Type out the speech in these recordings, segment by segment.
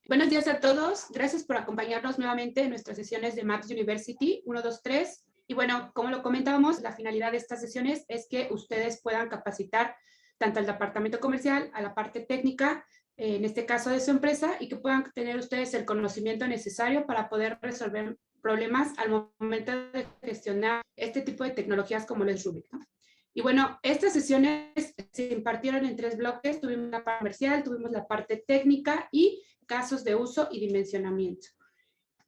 Buenos días a todos. Gracias por acompañarnos nuevamente en nuestras sesiones de Maps University 1, 2, 3. Y bueno, como lo comentábamos, la finalidad de estas sesiones es que ustedes puedan capacitar tanto al departamento comercial, a la parte técnica, en este caso de su empresa, y que puedan tener ustedes el conocimiento necesario para poder resolver problemas al momento de gestionar este tipo de tecnologías como lo es Rubrik, ¿no? Y bueno, estas sesiones se impartieron en 3 bloques. Tuvimos la parte comercial, tuvimos la parte técnica y casos de uso y dimensionamiento.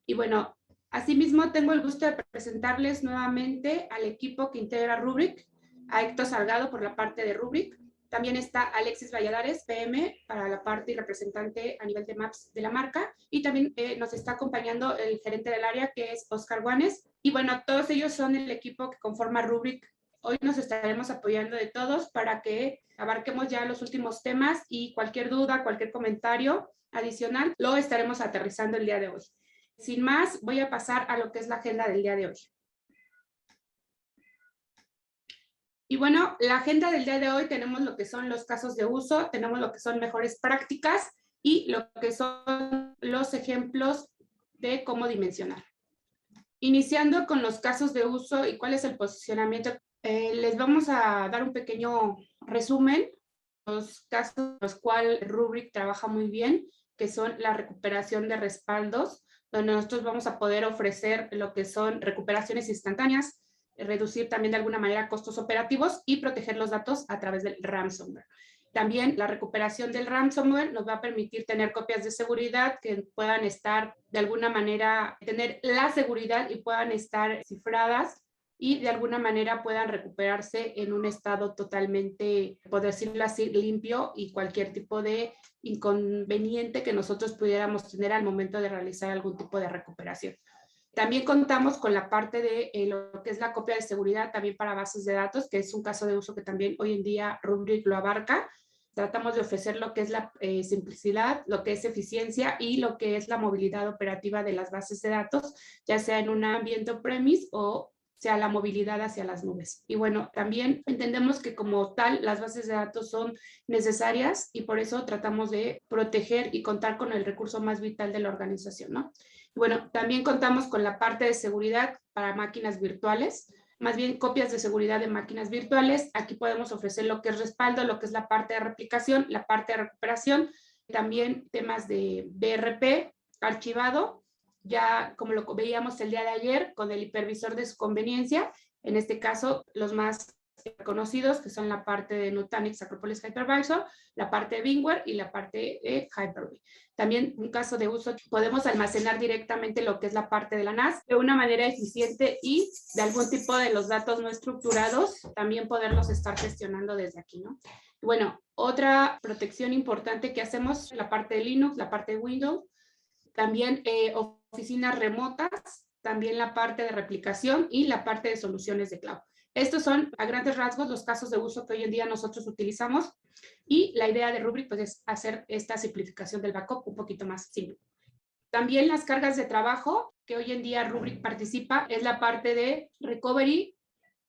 Y bueno, asimismo tengo el gusto de presentarles nuevamente al equipo que integra Rubrik, a Héctor Salgado por la parte de Rubrik. También está Alexis Valladares, PM, para la parte y representante a nivel de Maps de la marca. Y también nos está acompañando el gerente del área, que es Oscar Guanes. Y bueno, todos ellos son el equipo que conforma Rubrik. Hoy nos estaremos apoyando de todos para que abarquemos ya los últimos temas y cualquier duda, cualquier comentario adicional, lo estaremos aterrizando el día de hoy. Sin más, voy a pasar a lo que es la agenda del día de hoy. Y bueno, la agenda del día de hoy tenemos lo que son los casos de uso, tenemos lo que son mejores prácticas y lo que son los ejemplos de cómo dimensionar. Iniciando con los casos de uso y cuál es el posicionamiento, les vamos a dar un pequeño resumen. Los casos en los cuales Rubrik trabaja muy bien, que son la recuperación de respaldos, donde nosotros vamos a poder ofrecer lo que son recuperaciones instantáneas, reducir también de alguna manera costos operativos y proteger los datos a través del ransomware. También la recuperación del ransomware nos va a permitir tener copias de seguridad que puedan estar de alguna manera, tener la seguridad y puedan estar cifradas y de alguna manera puedan recuperarse en un estado totalmente, por decirlo así, limpio y cualquier tipo de inconveniente que nosotros pudiéramos tener al momento de realizar algún tipo de recuperación. También contamos con la parte de lo que es la copia de seguridad también para bases de datos, que es un caso de uso que también hoy en día Rubrik lo abarca. Tratamos de ofrecer lo que es la simplicidad, lo que es eficiencia y lo que es la movilidad operativa de las bases de datos, ya sea en un ambiente on-premise o sea la movilidad hacia las nubes. Y bueno, también entendemos que como tal las bases de datos son necesarias y por eso tratamos de proteger y contar con el recurso más vital de la organización, ¿no? Y bueno, también contamos con la parte de seguridad para máquinas virtuales, más bien copias de seguridad de máquinas virtuales. Aquí podemos ofrecer lo que es respaldo, lo que es la parte de replicación, la parte de recuperación, también temas de BRP, archivado, ya como lo veíamos el día de ayer con el hipervisor de su conveniencia, en este caso los más conocidos que son la parte de Nutanix Acropolis Hypervisor, la parte de VMware y la parte de Hyper-V. También un caso de uso, podemos almacenar directamente lo que es la parte de la NAS de una manera eficiente y de algún tipo de los datos no estructurados, también poderlos estar gestionando desde aquí, ¿no? Bueno, otra protección importante que hacemos, la parte de Linux, la parte de Windows, también oficinas remotas, también la parte de replicación y la parte de soluciones de cloud. Estos son a grandes rasgos los casos de uso que hoy en día nosotros utilizamos y la idea de Rubrik pues, es hacer esta simplificación del backup un poquito más simple. También las cargas de trabajo que hoy en día Rubrik participa es la parte de recovery,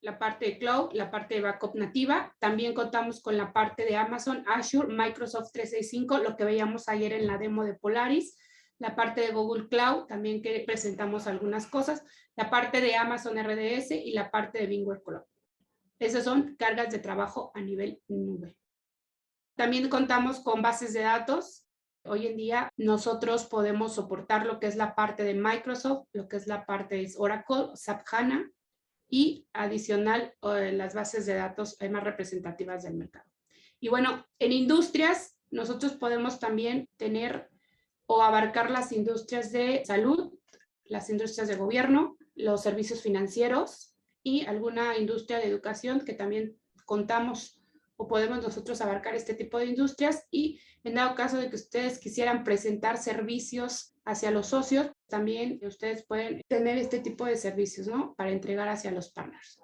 la parte de cloud, la parte de backup nativa. También contamos con la parte de Amazon, Azure, Microsoft 365, lo que veíamos ayer en la demo de Polaris, la parte de Google Cloud, también que presentamos algunas cosas, la parte de Amazon RDS y la parte de VMware Cloud. Esas son cargas de trabajo a nivel nube. También contamos con bases de datos. Hoy en día nosotros podemos soportar lo que es la parte de Microsoft, lo que es la parte de Oracle, SAP HANA y adicional las bases de datos más representativas del mercado. Y bueno, en industrias nosotros podemos también tener o abarcar las industrias de salud, las industrias de gobierno, los servicios financieros y alguna industria de educación que también contamos o podemos nosotros abarcar este tipo de industrias y en dado caso de que ustedes quisieran presentar servicios hacia los socios, también ustedes pueden tener este tipo de servicios, ¿no? Para entregar hacia los partners.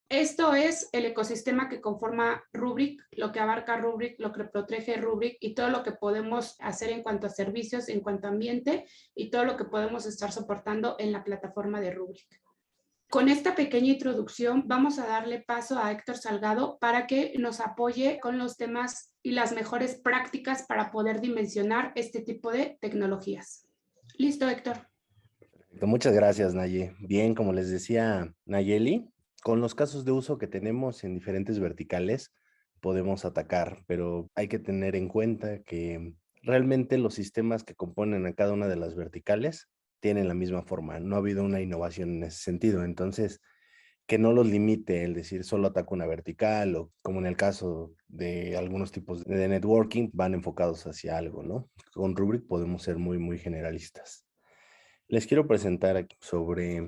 Esto es el ecosistema que conforma Rubrik, lo que abarca Rubrik, lo que protege Rubrik y todo lo que podemos hacer en cuanto a servicios, en cuanto a ambiente y todo lo que podemos estar soportando en la plataforma de Rubrik. Con esta pequeña introducción vamos a darle paso a Héctor Salgado para que nos apoye con los temas y las mejores prácticas para poder dimensionar este tipo de tecnologías. Listo, Héctor. Muchas gracias, Naye. Bien, como les decía Nayeli, con los casos de uso que tenemos en diferentes verticales, podemos atacar, pero hay que tener en cuenta que realmente los sistemas que componen a cada una de las verticales tienen la misma forma. No ha habido una innovación en ese sentido. Entonces, que no los limite el decir solo ataco una vertical o como en el caso de algunos tipos de networking, van enfocados hacia algo, ¿no? Con Rubrik podemos ser muy, muy generalistas. Les quiero presentar aquí sobre,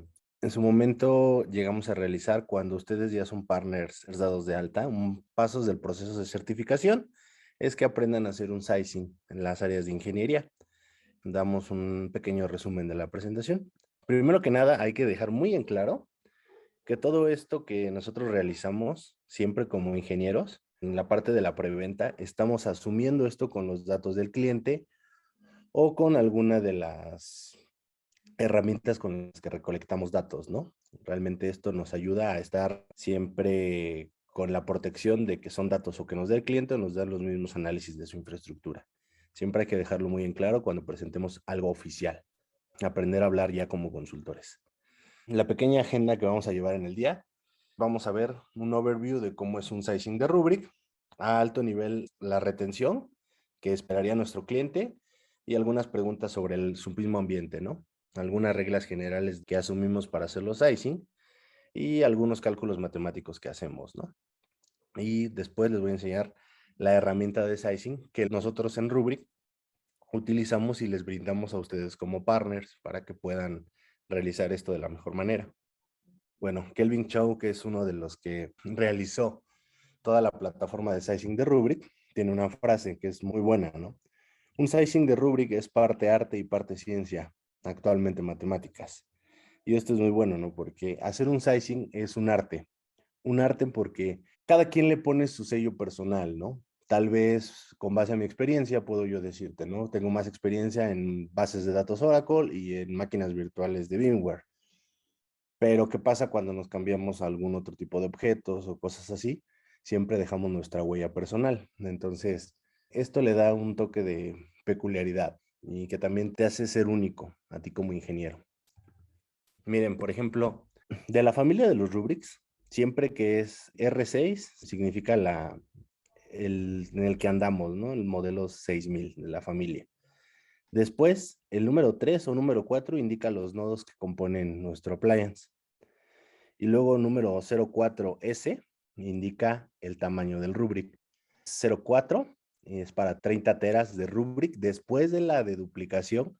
en su momento llegamos a realizar cuando ustedes ya son partners dados de alta, pasos del proceso de certificación, es que aprendan a hacer un sizing en las áreas de ingeniería. Damos un pequeño resumen de la presentación. Primero que nada, hay que dejar muy en claro que todo esto que nosotros realizamos, siempre como ingenieros, en la parte de la preventa, estamos asumiendo esto con los datos del cliente o con alguna de las herramientas con las que recolectamos datos, ¿no? Realmente esto nos ayuda a estar siempre con la protección de que son datos o que nos da el cliente o nos dan los mismos análisis de su infraestructura. Siempre hay que dejarlo muy en claro cuando presentemos algo oficial. Aprender a hablar ya como consultores. La pequeña agenda que vamos a llevar en el día, vamos a ver un overview de cómo es un sizing de Rubrik, a alto nivel la retención que esperaría nuestro cliente y algunas preguntas sobre su mismo ambiente, ¿no? Algunas reglas generales que asumimos para hacer los sizing y algunos cálculos matemáticos que hacemos, ¿no? Y después les voy a enseñar la herramienta de sizing que nosotros en Rubrik utilizamos y les brindamos a ustedes como partners para que puedan realizar esto de la mejor manera. Bueno, Kelvin Chow, que es uno de los que realizó toda la plataforma de sizing de Rubrik, tiene una frase que es muy buena, ¿no? Un sizing de Rubrik es parte arte y parte ciencia, actualmente matemáticas. Y esto es muy bueno, ¿no? Porque hacer un sizing es un arte porque cada quien le pone su sello personal, ¿no? Tal vez con base a mi experiencia puedo yo decirte, ¿no? Tengo más experiencia en bases de datos Oracle y en máquinas virtuales de VMware. Pero ¿qué pasa cuando nos cambiamos a algún otro tipo de objetos o cosas así? Siempre dejamos nuestra huella personal. Entonces, esto le da un toque de peculiaridad y que también te hace ser único a ti como ingeniero. Miren, por ejemplo, de la familia de los rubrics, siempre que es R6, significa en el que andamos, ¿no? El modelo 6000 de la familia. Después, el número 3 o número 4 indica los nodos que componen nuestro appliance. Y luego número 04S indica el tamaño del rubric. 04 es para 30 teras de rubric después de la deduplicación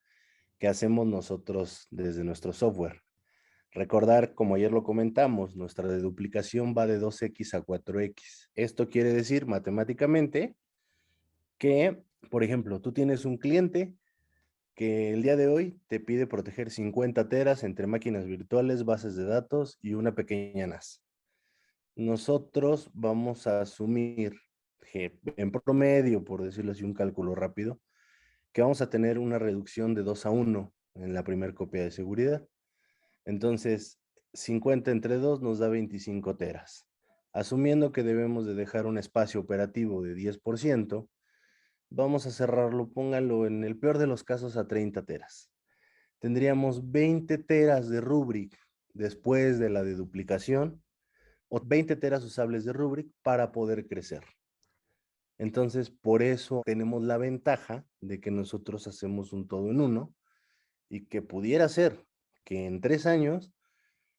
que hacemos nosotros desde nuestro software. Recordar, como ayer lo comentamos, nuestra deduplicación va de 2x a 4x. Esto quiere decir matemáticamente que, por ejemplo, tú tienes un cliente que el día de hoy te pide proteger 50 teras entre máquinas virtuales, bases de datos y una pequeña NAS. Nosotros vamos a asumir que en promedio, por decirlo así, un cálculo rápido, que vamos a tener una reducción de 2 a 1 en la primera copia de seguridad. Entonces, 50 entre 2 nos da 25 teras. Asumiendo que debemos de dejar un espacio operativo de 10%, vamos a cerrarlo, póngalo en el peor de los casos a 30 teras. Tendríamos 20 teras de Rubrik después de la deduplicación o 20 teras usables de Rubrik para poder crecer. Entonces, por eso tenemos la ventaja de que nosotros hacemos un todo en uno y que pudiera ser que en 3 años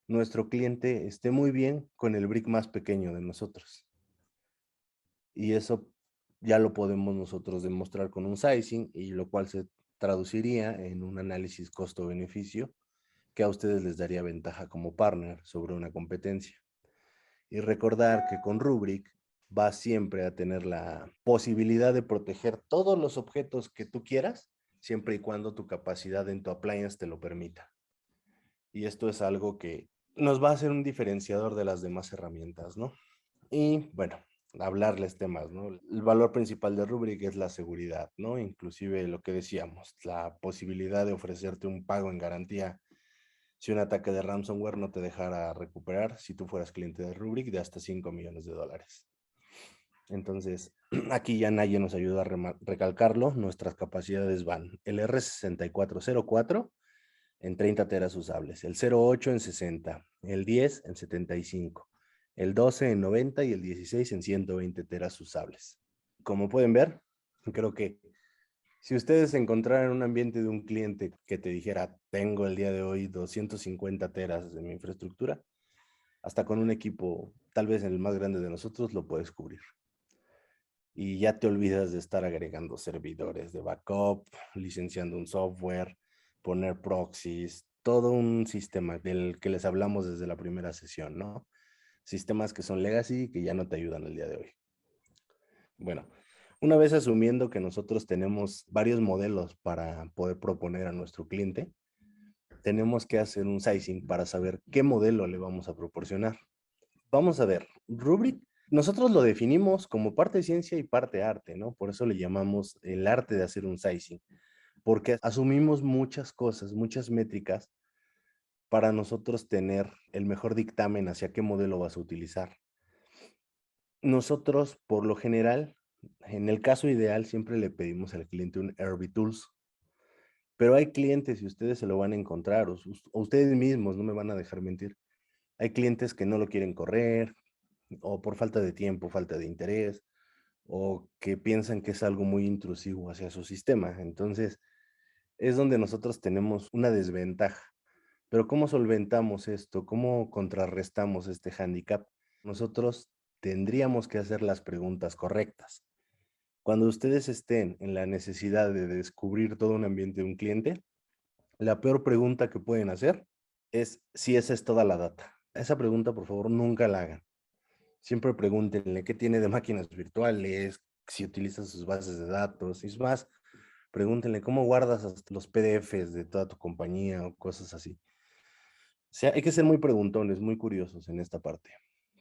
nuestro cliente esté muy bien con el brick más pequeño de nosotros. Y eso ya lo podemos nosotros demostrar con un sizing y lo cual se traduciría en un análisis costo-beneficio que a ustedes les daría ventaja como partner sobre una competencia. Y recordar que con Rubrik vas siempre a tener la posibilidad de proteger todos los objetos que tú quieras, siempre y cuando tu capacidad en tu appliance te lo permita. Y esto es algo que nos va a hacer un diferenciador de las demás herramientas, ¿no? Y bueno, hablarles temas, ¿no? El valor principal de Rubrik es la seguridad, ¿no? Inclusive lo que decíamos, la posibilidad de ofrecerte un pago en garantía si un ataque de ransomware no te dejara recuperar si tú fueras cliente de Rubrik de hasta $5 millones. Entonces, aquí ya Naye nos ayuda a recalcarlo. Nuestras capacidades van el R6404 en 30 teras usables, el 08 en 60, el 10 en 75, el 12 en 90 y el 16 en 120 teras usables. Como pueden ver, creo que si ustedes encontraran un ambiente de un cliente que te dijera, tengo el día de hoy 250 teras de mi infraestructura, hasta con un equipo, tal vez el más grande de nosotros, lo puedes cubrir. Y ya te olvidas de estar agregando servidores de backup, licenciando un software, poner proxies, todo un sistema del que les hablamos desde la primera sesión, ¿no? Sistemas que son legacy que ya no te ayudan el día de hoy. Bueno, una vez asumiendo que nosotros tenemos varios modelos para poder proponer a nuestro cliente, tenemos que hacer un sizing para saber qué modelo le vamos a proporcionar. Vamos a ver, Rubrik, nosotros lo definimos como parte ciencia y parte arte, ¿no? Por eso le llamamos el arte de hacer un sizing, porque asumimos muchas cosas, muchas métricas para nosotros tener el mejor dictamen hacia qué modelo vas a utilizar. Nosotros, por lo general, en el caso ideal, siempre le pedimos al cliente un RB-Tools, pero hay clientes, y ustedes se lo van a encontrar, o ustedes mismos, no me van a dejar mentir, hay clientes que no lo quieren correr, o por falta de tiempo, falta de interés, o que piensan que es algo muy intrusivo hacia su sistema. Entonces, es donde nosotros tenemos una desventaja. Pero ¿cómo solventamos esto? ¿Cómo contrarrestamos este hándicap? Nosotros tendríamos que hacer las preguntas correctas. Cuando ustedes estén en la necesidad de descubrir todo un ambiente de un cliente, la peor pregunta que pueden hacer es si esa es toda la data. Esa pregunta, por favor, nunca la hagan. Siempre pregúntenle qué tiene de máquinas virtuales, si utiliza sus bases de datos. Y es más, pregúntenle cómo guardas hasta los PDFs de toda tu compañía o cosas así. O sea, hay que ser muy preguntones, muy curiosos en esta parte,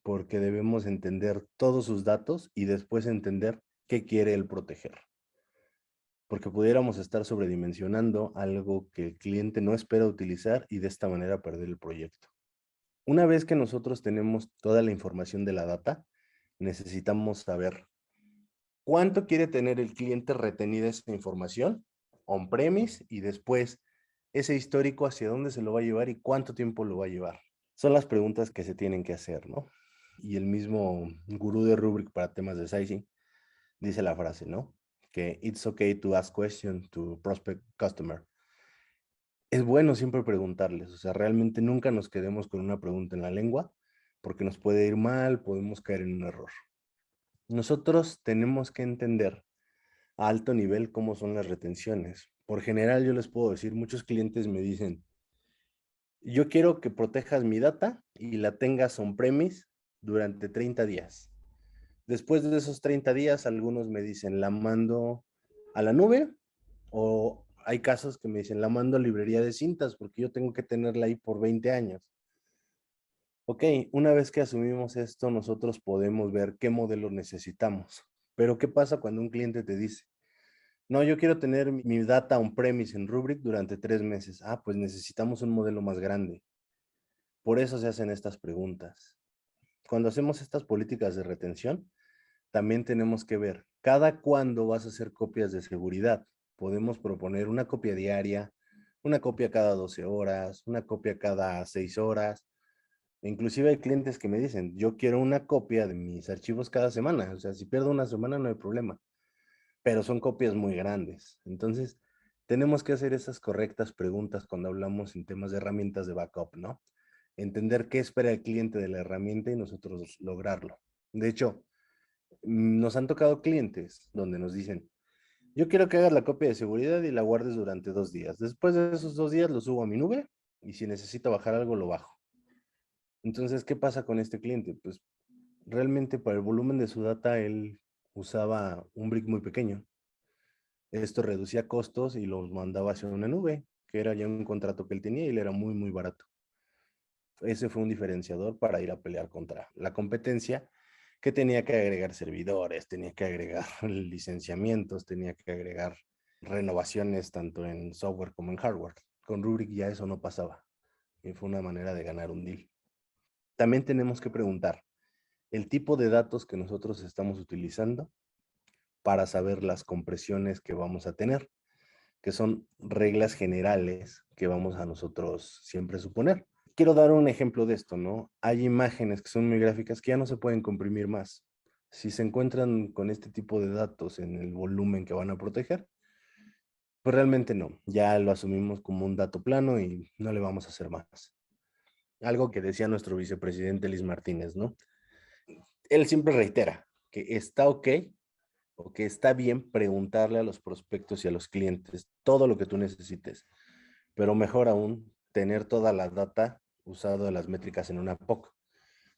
porque debemos entender todos sus datos y después entender qué quiere él proteger. Porque pudiéramos estar sobredimensionando algo que el cliente no espera utilizar y de esta manera perder el proyecto. Una vez que nosotros tenemos toda la información de la data, necesitamos saber cuánto quiere tener el cliente retenida esa información on-premise y después ese histórico hacia dónde se lo va a llevar y cuánto tiempo lo va a llevar. Son las preguntas que se tienen que hacer, ¿no? Y el mismo gurú de Rubrik para temas de sizing dice la frase, ¿no? Que it's okay to ask questions to prospect customer. Es bueno siempre preguntarles, o sea, realmente nunca nos quedemos con una pregunta en la lengua porque nos puede ir mal, podemos caer en un error. Nosotros tenemos que entender a alto nivel cómo son las retenciones. Por general, yo les puedo decir, muchos clientes me dicen, yo quiero que protejas mi data y la tengas on-premise durante 30 días. Después de esos 30 días, algunos me dicen, la mando a la nube, o hay casos que me dicen, la mando a librería de cintas porque yo tengo que tenerla ahí por 20 años. Ok, una vez que asumimos esto, nosotros podemos ver qué modelo necesitamos. Pero ¿qué pasa cuando un cliente te dice, no, yo quiero tener mi data on-premise en Rubrik durante 3 meses? Ah, pues necesitamos un modelo más grande. Por eso se hacen estas preguntas. Cuando hacemos estas políticas de retención, también tenemos que ver cada cuándo vas a hacer copias de seguridad. Podemos proponer una copia diaria, una copia cada 12 horas, una copia cada 6 horas. Inclusive hay clientes que me dicen, yo quiero una copia de mis archivos cada semana. O sea, si pierdo una semana no hay problema, pero son copias muy grandes. Entonces, tenemos que hacer esas correctas preguntas cuando hablamos en temas de herramientas de backup, ¿no? Entender qué espera el cliente de la herramienta y nosotros lograrlo. De hecho, nos han tocado clientes donde nos dicen, yo quiero que hagas la copia de seguridad y la guardes durante 2 días. Después de esos 2 días lo subo a mi nube y si necesito bajar algo lo bajo. Entonces, ¿qué pasa con este cliente? Pues realmente para el volumen de su data él usaba un brick muy pequeño. Esto reducía costos y los mandaba hacia una nube, que era ya un contrato que él tenía y le era muy, muy barato. Ese fue un diferenciador para ir a pelear contra la competencia, que tenía que agregar servidores, tenía que agregar licenciamientos, tenía que agregar renovaciones tanto en software como en hardware. Con Rubrik ya eso no pasaba. y fue una manera de ganar un deal. También tenemos que preguntar el tipo de datos que nosotros estamos utilizando para saber las compresiones que vamos a tener, que son reglas generales que vamos a nosotros siempre suponer. Quiero dar un ejemplo de esto, ¿no? Hay imágenes que son muy gráficas que ya no se pueden comprimir más. Si se encuentran con este tipo de datos en el volumen que van a proteger, pues realmente no, ya lo asumimos como un dato plano y no le vamos a hacer más. Algo que decía nuestro vicepresidente Liz Martínez, ¿no? Él siempre reitera que está ok o que está bien preguntarle a los prospectos y a los clientes todo lo que tú necesites, pero mejor aún tener toda la data usada de las métricas en una POC.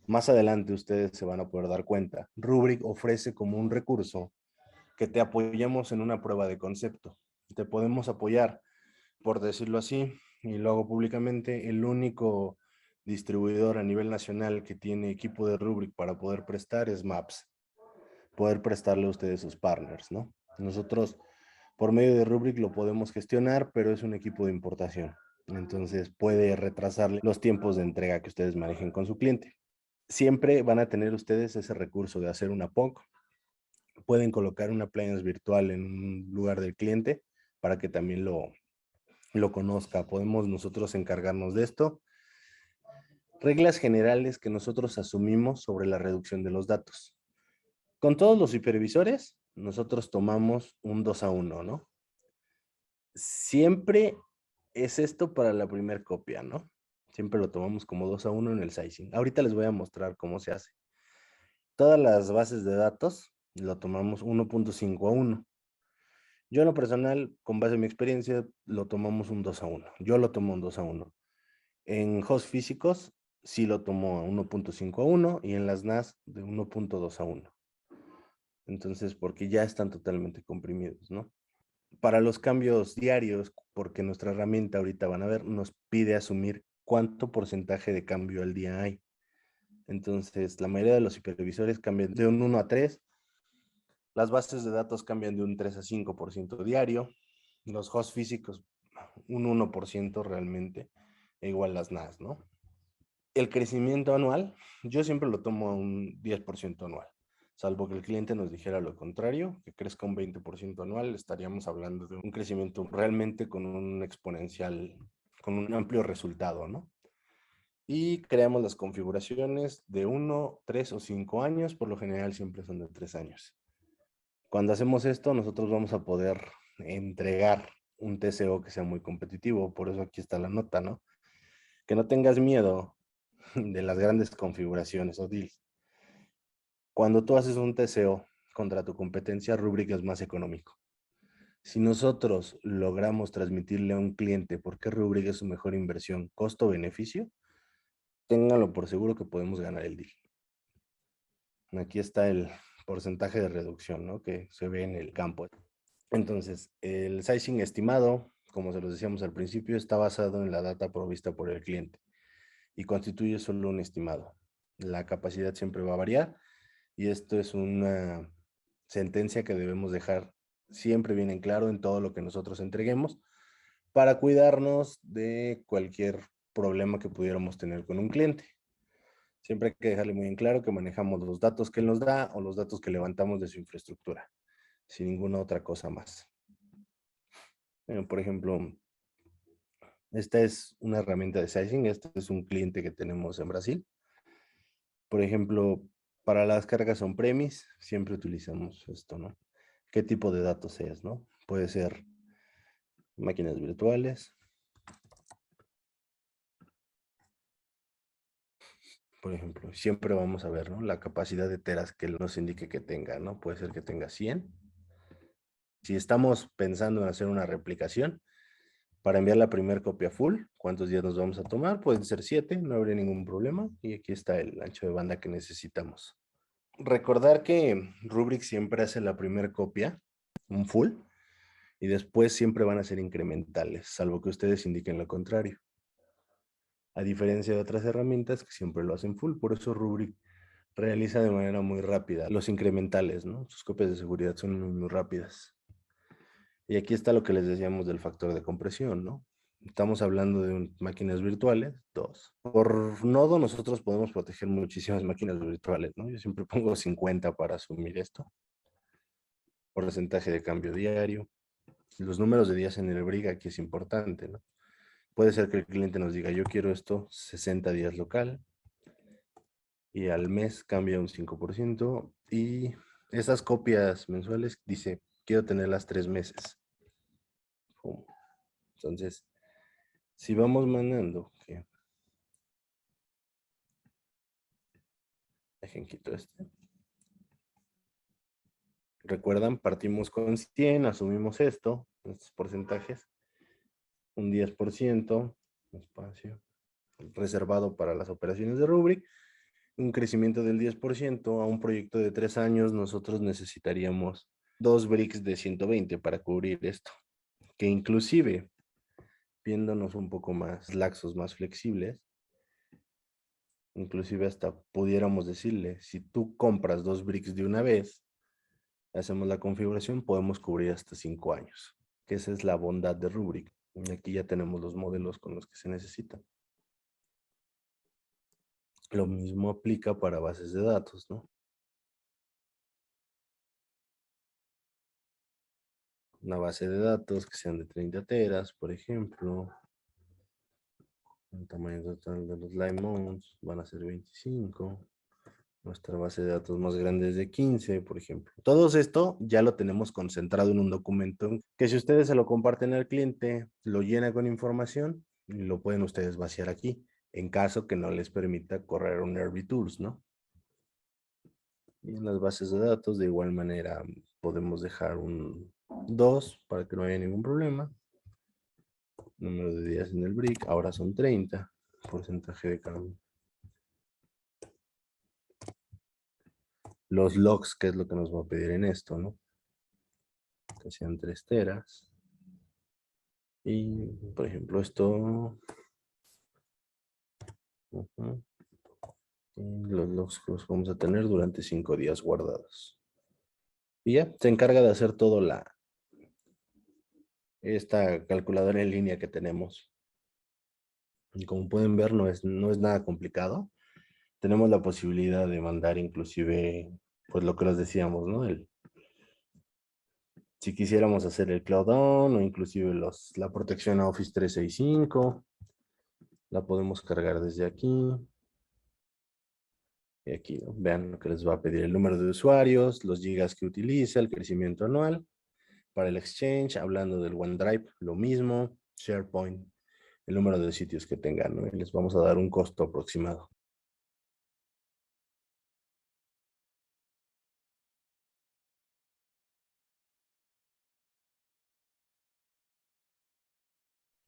Más adelante ustedes se van a poder dar cuenta. Rubrik ofrece como un recurso que te apoyamos en una prueba de concepto. Te podemos apoyar, por decirlo así, y lo hago públicamente, el único distribuidor a nivel nacional que tiene equipo de Rubrik para poder prestar es Maps. Poder prestarle a ustedes sus partners, ¿no? Nosotros, por medio de Rubrik, lo podemos gestionar, pero es un equipo de importación. Entonces puede retrasarle los tiempos de entrega que ustedes manejen con su cliente. Siempre van a tener ustedes ese recurso de hacer una POC. Pueden colocar una appliance virtual en un lugar del cliente para que también lo conozca. Podemos nosotros encargarnos de esto. Reglas generales que nosotros asumimos sobre la reducción de los datos. Con todos los hipervisores, nosotros tomamos un 2-1, ¿no? Siempre es esto para la primera copia, ¿no? Siempre lo tomamos como 2-1 en el sizing. Ahorita les voy a mostrar cómo se hace. Todas las bases de datos lo tomamos 1.5-1. Yo en lo personal, con base en mi experiencia, lo tomamos un 2-1. Yo lo tomo un 2-1. En hosts físicos, sí lo tomo a 1.5-1 y en las NAS de 1.2-1. Entonces, porque ya están totalmente comprimidos, ¿no? Para los cambios diarios, porque nuestra herramienta ahorita van a ver, nos pide asumir cuánto porcentaje de cambio al día hay. Entonces, la mayoría de los hipervisores cambian de un 1 a 3. Las bases de datos cambian de un 3 a 5% diario. Los hosts físicos, un 1% realmente, e igual las NAS, ¿no? El crecimiento anual, yo siempre lo tomo a un 10% anual. Salvo que el cliente nos dijera lo contrario, que crezca un 20% anual, estaríamos hablando de un crecimiento realmente con un exponencial, con un amplio resultado, ¿no? Y creamos las configuraciones de 1, 3 o 5 años, por lo general siempre son de 3 años. Cuando hacemos esto, nosotros vamos a poder entregar un TCO que sea muy competitivo, por eso aquí está la nota, ¿no? Que no tengas miedo de las grandes configuraciones o deals. Cuando tú haces un TCO contra tu competencia, Rubrik es más económico. Si nosotros logramos transmitirle a un cliente por qué Rubrik es su mejor inversión, costo-beneficio, ténganlo por seguro que podemos ganar el deal. Aquí está el porcentaje de reducción, ¿no? Que se ve en el campo. Entonces, el sizing estimado, como se los decíamos al principio, está basado en la data provista por el cliente y constituye solo un estimado. La capacidad siempre va a variar y esto es una sentencia que debemos dejar siempre bien en claro en todo lo que nosotros entreguemos para cuidarnos de cualquier problema que pudiéramos tener con un cliente. Siempre hay que dejarle muy en claro que manejamos los datos que él nos da o los datos que levantamos de su infraestructura, sin ninguna otra cosa más. Por ejemplo, esta es una herramienta de sizing. Este es un cliente que tenemos en Brasil. Por ejemplo, para las cargas on-premise, siempre utilizamos esto, ¿no? ¿Qué tipo de datos es, no? Puede ser máquinas virtuales. Por ejemplo, siempre vamos a ver, ¿no? La capacidad de teras que nos indique que tenga, ¿no? Puede ser que tenga 100. Si estamos pensando en hacer una replicación, para enviar la primera copia full, ¿cuántos días nos vamos a tomar? Pueden ser 7, no habría ningún problema. Y aquí está el ancho de banda que necesitamos. Recordar que Rubrik siempre hace la primera copia, un full, y después siempre van a ser incrementales, salvo que ustedes indiquen lo contrario. A diferencia de otras herramientas que siempre lo hacen full, por eso Rubrik realiza de manera muy rápida los incrementales, ¿no? Sus copias de seguridad son muy rápidas. Y aquí está lo que les decíamos del factor de compresión, ¿no? Estamos hablando de máquinas virtuales, 2. Por nodo nosotros podemos proteger muchísimas máquinas virtuales, ¿no? Yo siempre pongo 50 para asumir esto. Porcentaje de cambio diario. Los números de días en el brick aquí es importante, ¿no? Puede ser que el cliente nos diga, yo quiero esto 60 días local y al mes cambia un 5% y esas copias mensuales dice, quiero tenerlas 3 meses. Entonces, si vamos mandando, dejen quito este. Recuerdan, partimos con 100, asumimos esto, estos porcentajes, un 10%, espacio, reservado para las operaciones de Rubrik, un crecimiento del 10%, a un proyecto de 3 años nosotros necesitaríamos 2 bricks de 120 para cubrir esto, que inclusive, viéndonos un poco más laxos, más flexibles, inclusive hasta pudiéramos decirle, si tú compras 2 bricks de una vez, hacemos la configuración, podemos cubrir hasta 5 años, que esa es la bondad de Rubrik. Y aquí ya tenemos los modelos con los que se necesitan. Lo mismo aplica para bases de datos, ¿no? Una base de datos que sean de 30 teras, por ejemplo. El tamaño total de los line mounts van a ser 25. Nuestra base de datos más grande es de 15, por ejemplo. Todo esto ya lo tenemos concentrado en un documento que si ustedes se lo comparten al cliente, lo llena con información y lo pueden ustedes vaciar aquí, en caso que no les permita correr un RBTools, ¿no? Y en las bases de datos, de igual manera, podemos dejar un 2 para que no haya ningún problema. Número de días en el brick, ahora son 30, porcentaje de cambio. Los logs, que es lo que nos va a pedir en esto, ¿no? Que sean 3 teras. Y, por ejemplo, esto... los logs que los vamos a tener durante 5 días guardados. Y ya, se encarga de hacer todo esta calculadora en línea que tenemos. Y como pueden ver, no es nada complicado. Tenemos la posibilidad de mandar inclusive, pues lo que les decíamos, ¿no? Si quisiéramos hacer el Cloud On o inclusive la protección a Office 365, la podemos cargar desde aquí. Y aquí, ¿no? Vean lo que les va a pedir: el número de usuarios, los gigas que utiliza, el crecimiento anual. Para el Exchange, hablando del OneDrive, lo mismo. SharePoint, el número de sitios que tengan, ¿no? Y les vamos a dar un costo aproximado.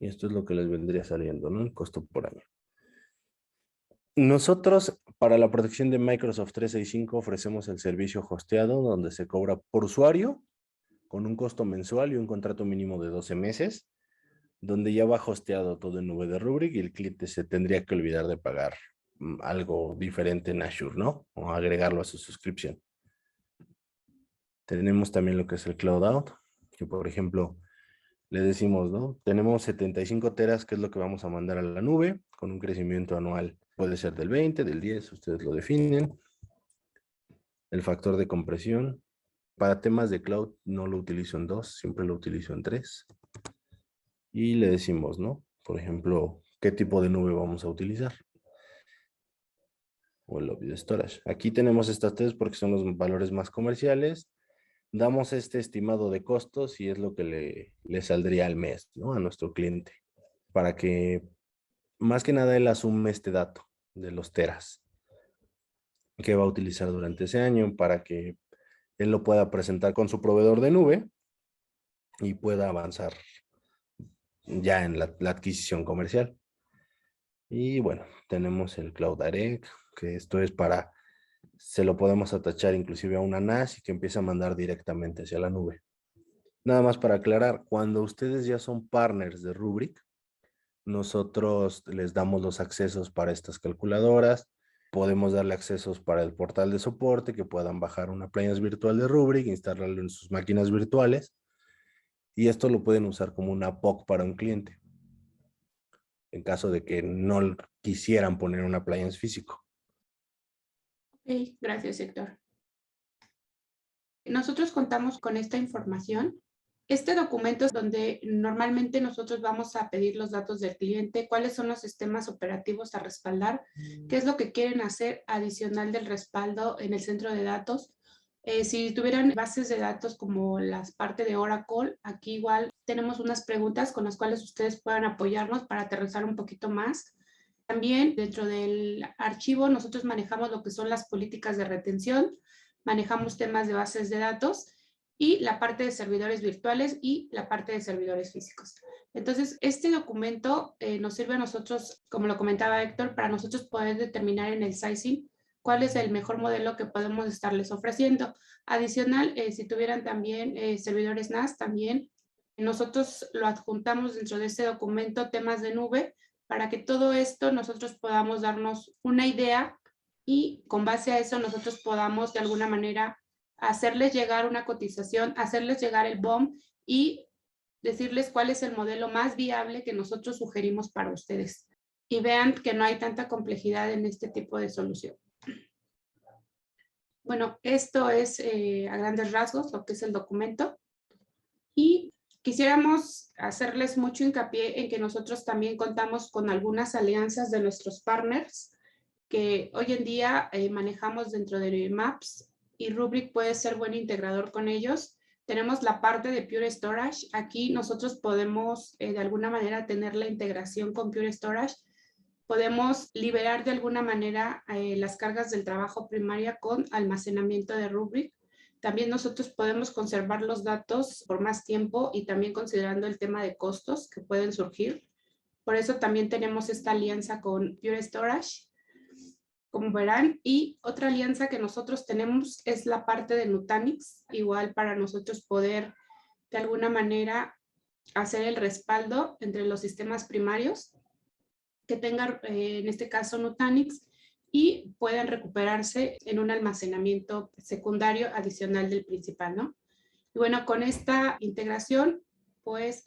Y esto es lo que les vendría saliendo, ¿no? El costo por año. Nosotros, para la protección de Microsoft 365, ofrecemos el servicio hosteado, donde se cobra por usuario, con un costo mensual y un contrato mínimo de 12 meses, donde ya va hosteado todo en nube de Rubrik y el cliente se tendría que olvidar de pagar algo diferente en Azure, ¿no? O agregarlo a su suscripción. Tenemos también lo que es el Cloud Out, que por ejemplo, le decimos, ¿no? Tenemos 75 teras, que es lo que vamos a mandar a la nube, con un crecimiento anual. Puede ser del 20, del 10, ustedes lo definen. El factor de compresión. Para temas de cloud no lo utilizo en 2, siempre lo utilizo en 3. Y le decimos, ¿no? Por ejemplo, qué tipo de nube vamos a utilizar. O el object storage. Aquí tenemos estas 3 porque son los valores más comerciales. Damos este estimado de costos y es lo que le saldría al mes, ¿no? A nuestro cliente. Para que, más que nada, él asume este dato de los teras que va a utilizar durante ese año para que él lo pueda presentar con su proveedor de nube y pueda avanzar ya en la adquisición comercial. Y bueno, tenemos el Cloud Direct, que esto es para, se lo podemos atachar inclusive a una NAS y que empiece a mandar directamente hacia la nube. Nada más para aclarar, cuando ustedes ya son partners de Rubrik, nosotros les damos los accesos para estas calculadoras, podemos darle accesos para el portal de soporte, que puedan bajar una appliance virtual de Rubrik, instalarlo en sus máquinas virtuales, y esto lo pueden usar como una POC para un cliente. en caso de que no quisieran poner un appliance físico. Ok, gracias, Héctor. Nosotros contamos con esta información. Este documento es donde normalmente nosotros vamos a pedir los datos del cliente, cuáles son los sistemas operativos a respaldar, qué es lo que quieren hacer adicional del respaldo en el centro de datos. Si tuvieran bases de datos como las parte de Oracle, aquí igual tenemos unas preguntas con las cuales ustedes puedan apoyarnos para aterrizar un poquito más. También dentro del archivo nosotros manejamos lo que son las políticas de retención, manejamos temas de bases de datos y la parte de servidores virtuales y la parte de servidores físicos. Entonces, este documento nos sirve a nosotros, como lo comentaba Héctor, para nosotros poder determinar en el sizing cuál es el mejor modelo que podemos estarles ofreciendo. Adicional, si tuvieran también servidores NAS, también nosotros lo adjuntamos dentro de este documento, temas de nube, para que todo esto nosotros podamos darnos una idea y con base a eso nosotros podamos de alguna manera hacerles llegar una cotización, hacerles llegar el BOM y decirles cuál es el modelo más viable que nosotros sugerimos para ustedes. Y vean que no hay tanta complejidad en este tipo de solución. Bueno, esto es a grandes rasgos lo que es el documento. Y quisiéramos hacerles mucho hincapié en que nosotros también contamos con algunas alianzas de nuestros partners que hoy en día manejamos dentro de Maps y Rubrik puede ser buen integrador con ellos. Tenemos la parte de Pure Storage. Aquí nosotros podemos de alguna manera tener la integración con Pure Storage. Podemos liberar de alguna manera las cargas del trabajo primaria con almacenamiento de Rubrik. También nosotros podemos conservar los datos por más tiempo y también considerando el tema de costos que pueden surgir. Por eso también tenemos esta alianza con Pure Storage, como verán. Y otra alianza que nosotros tenemos es la parte de Nutanix, igual para nosotros poder de alguna manera hacer el respaldo entre los sistemas primarios que tengan, en este caso, Nutanix, y puedan recuperarse en un almacenamiento secundario adicional del principal, ¿no? Y bueno, con esta integración, pues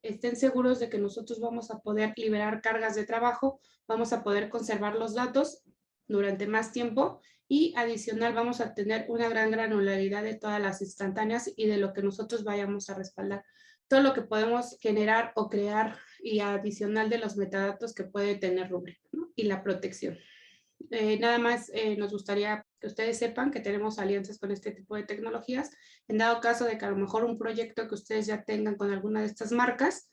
estén seguros de que nosotros vamos a poder liberar cargas de trabajo, vamos a poder conservar los datos durante más tiempo y adicional vamos a tener una gran granularidad de todas las instantáneas y de lo que nosotros vayamos a respaldar. Todo lo que podemos generar o crear y adicional de los metadatos que puede tener Rubrik, ¿no? Y la protección. Nada más nos gustaría que ustedes sepan que tenemos alianzas con este tipo de tecnologías. En dado caso de que a lo mejor un proyecto que ustedes ya tengan con alguna de estas marcas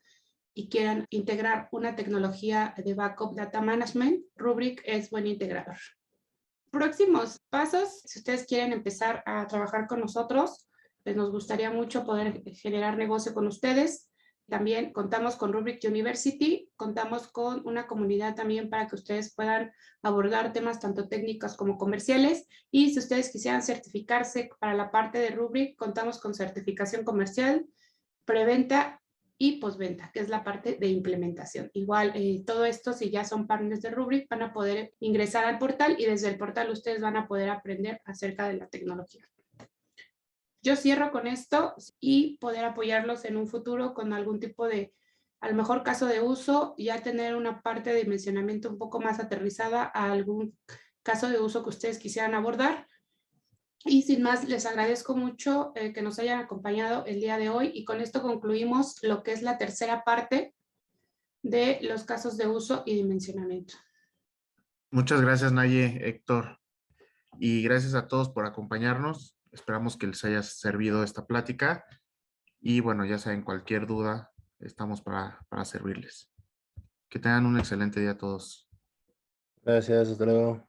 y quieran integrar una tecnología de backup data management, Rubrik es buen integrador. Próximos pasos, si ustedes quieren empezar a trabajar con nosotros, pues nos gustaría mucho poder generar negocio con ustedes. También contamos con Rubrik University, contamos con una comunidad también para que ustedes puedan abordar temas tanto técnicos como comerciales. Y si ustedes quisieran certificarse para la parte de Rubrik, contamos con certificación comercial, preventa y postventa, que es la parte de implementación. Igual, todo esto, si ya son partners de Rubrik, van a poder ingresar al portal y desde el portal ustedes van a poder aprender acerca de la tecnología. Yo cierro con esto y poder apoyarlos en un futuro con algún tipo de, a lo mejor caso de uso, ya tener una parte de dimensionamiento un poco más aterrizada a algún caso de uso que ustedes quisieran abordar. Y sin más, les agradezco mucho que nos hayan acompañado el día de hoy y con esto concluimos lo que es la tercera parte de los casos de uso y dimensionamiento. Muchas gracias, Naye, Héctor, y gracias a todos por acompañarnos. Esperamos que les haya servido esta plática y bueno, ya saben, cualquier duda, estamos para servirles. Que tengan un excelente día a todos. Gracias, hasta luego.